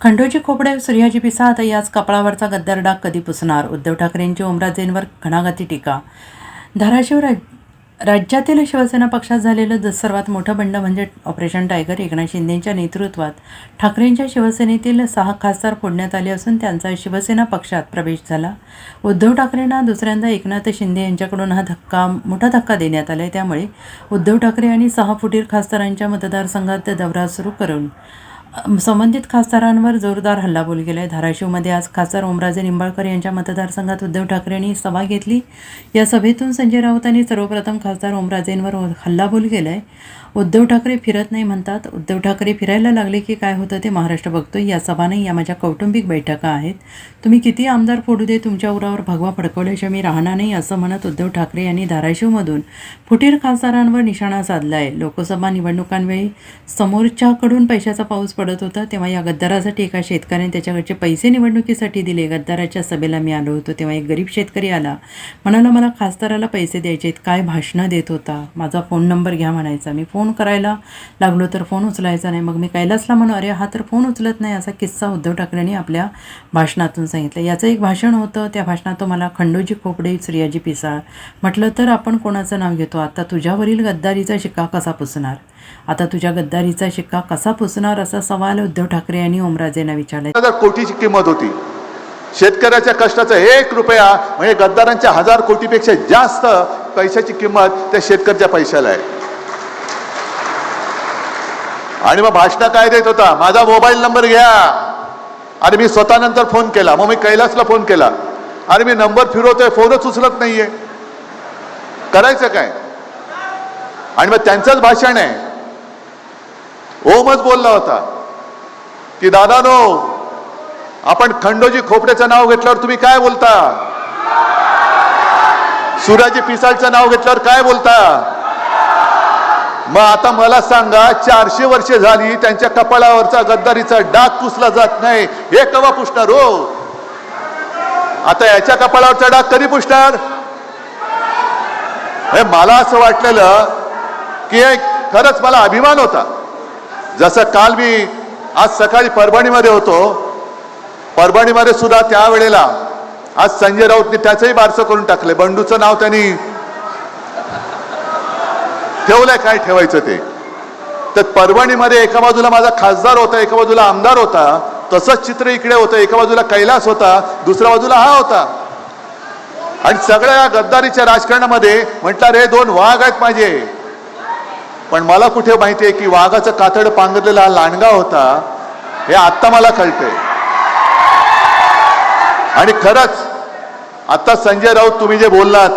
खंडोजी खोपडे सूर्याजी पिसा आता याच कपाळावरचा गद्दार डाग कधी पुसणार? उद्धव ठाकरेंची ओमराजेंवर घणाघाती टीका. धाराशिव राज्यातील शिवसेना पक्षात झालेलं सर्वात मोठं बंड म्हणजे ऑपरेशन टायगर. एकनाथ शिंदेंच्या नेतृत्वात ठाकरेंच्या शिवसेनेतील 6 खासदार फोडण्यात आले असून त्यांचा शिवसेना पक्षात प्रवेश झाला. उद्धव ठाकरेंना दुसऱ्यांदा एकनाथ शिंदे यांच्याकडून मोठा धक्का देण्यात आला. त्यामुळे उद्धव ठाकरे आणि 6 फुटीर खासदारांच्या मतदारसंघात दौरा सुरू करून संबंधित खासदारांवर जोरदार हल्लाबोल केला आहे. धाराशिवमध्ये आज खासदार ओमराजे निंबाळकर यांच्या मतदारसंघात उद्धव ठाकरेंनी सभा घेतली. या सभेतून संजय राऊतांनी सर्वप्रथम खासदार ओमराजेंवर हल्लाबोल केला आहे. उद्धव ठाकरे फिरत नाही म्हणतात. उद्धव ठाकरे फिरायला लागले की काय होतं ते महाराष्ट्र बघतोय. या सभा नाही, या माझ्या कौटुंबिक बैठका आहेत. तुम्ही किती आमदार फोडू दे, तुमच्या उरावर भगवा फडकवल्याशिवाय मी राहणार नाही, असं म्हणत उद्धव ठाकरे यांनी धाराशिवमधून फुटीर खासदारांवर निशाणा साधला आहे. लोकसभा निवडणुकांवेळी समोरच्याकडून पैशाचा पाऊस पडत होता, तेव्हा या गद्दारासाठी एका शेतकऱ्याने त्याच्याकडचे पैसे निवडणुकीसाठी दिले. गद्दाराच्या सभेला मी आलो होतो तेव्हा एक गरीब शेतकरी आला, म्हणाला मला खासदाराला पैसे द्यायचे आहेत. काय भाषणं देत होता. माझा फोन नंबर घ्या म्हणायचा. मी फोन करायला लागलो तर फोन उचलायचा नाही. मग मी कैलासला म्हणू, अरे हा तर फोन उचलत नाही. असा किस्सा उद्धव ठाकरेंनी आपल्या भाषणातून सांगितलं. याचं एक भाषण होतं. त्या भाषणात तो मला खंडोजी खोपडे सूर्याजी पिसा म्हटलं तर आपण कोणाचं नाव घेतो. आता तुझ्यावरील गद्दारीचा शिक्का कसा पुसणार? आता तुझ्या गद्दारीचा शिक्का कसा पुसणार, असा सवाल उद्धव ठाकरे यांनी ओमराजेंना विचारला. 1000 कोटीची किंमत होती. शेतकऱ्याच्या कष्टाचा 1 रुपया म्हणजे गद्दारांच्या 1000 कोटीपेक्षा जास्त पैशाची किंमत त्या शेतकऱ्याच्या पैशाला आहे. आणि मग भाषण काय देत होता, माझा मोबाईल नंबर घ्या. आणि मी स्वतः नंतर फोन केला. मग मी कैलासला फोन केला. अरे मी नंबर फिरवतोय, फोनच उचलत नाहीये, करायचं काय? आणि मग त्यांचंच भाषण आहे. ओमच बोलला होता की दादानो, आपण खंडोजी खोपडेचं नाव घेतल्यावर तुम्ही काय बोलता? सूर्याजी पिसाळचं नाव घेतल्यावर काय बोलता? मग आता मला सांगा, 400 वर्षे झाली त्यांच्या कपाळावरचा गद्दारीचा डाग पुसला जात नाही, हे केव्हा पुसणार हो? आता याच्या कपाळावरचा डाग कधी पुसणार? मला असं वाटलेलं की खरंच मला अभिमान होता. जसं काल मी आज सकाळी परभणीमध्ये होतो. परभणीमध्ये सुद्धा त्यावेळेला आज संजय राऊतनी त्याचंही बारसं करून टाकले. बंडूचं नाव त्यांनी ठेवलंय, काय ठेवायचं ते. तर परभणीमध्ये एका बाजूला माझा खासदार होता, एका बाजूला आमदार होता. तसंच चित्र इकडे होतं. एका बाजूला कैलास होता, दुसऱ्या बाजूला हा होता. आणि सगळ्या या गद्दारीच्या राजकारणामध्ये म्हटलं रे 2 वाघ आहेत माझे. पण मला कुठे माहितीये की वाघाचं कातड पांघरलेला हा लांडगा होता, हे आत्ता मला कळतंय. आणि खरंच आता संजय राऊत तुम्ही जे बोललात,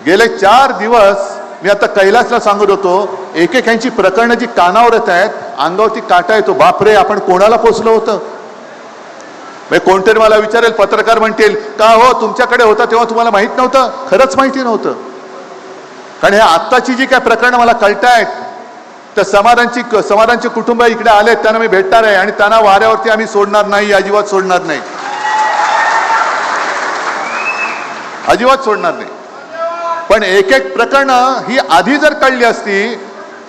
गेले 4 दिवस मी आता कैलासला सांगत होतो, एकेकांची प्रकरणं जी कानावर येत आहेत, अंगावरती काटा येतो. बापरे, आपण कोणाला पोचलो होतं? कोणतरी मला विचारेल, पत्रकार म्हणतील का हो तुमच्याकडे होता तेव्हा तुम्हाला माहित नव्हतं? खरंच माहिती नव्हतं. कारण हे आत्ताची जी काय प्रकरणं मला कळतायत, तर समाजांचे कुटुंब इकडे आले, त्यांना मी भेटणार आहे आणि त्यांना वाऱ्यावरती आम्ही सोडणार नाही, अजिबात सोडणार नाही, अजिबात सोडणार नाही. पण एक प्रकरणं ही आधी जर कळली असती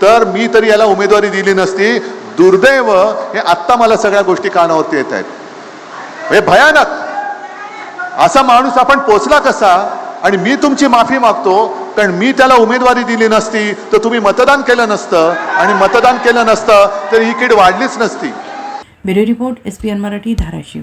तर मी तरी याला उमेदवारी दिली नसती. दुर्दैव हे आत्ता मला सगळ्या गोष्टी कानावरती येत आहेत. हे भयानक. असा माणूस आपण पोचला कसा? आणि मी तुमची माफी मागतो, कारण मी त्याला उमेदवारी दिली नसती तर तुम्ही मतदान केलं नसतं, आणि मतदान केलं नसतं तर ही कीड वाढलीच नसती. Bureau report, SPN Marathi, Dharashiv.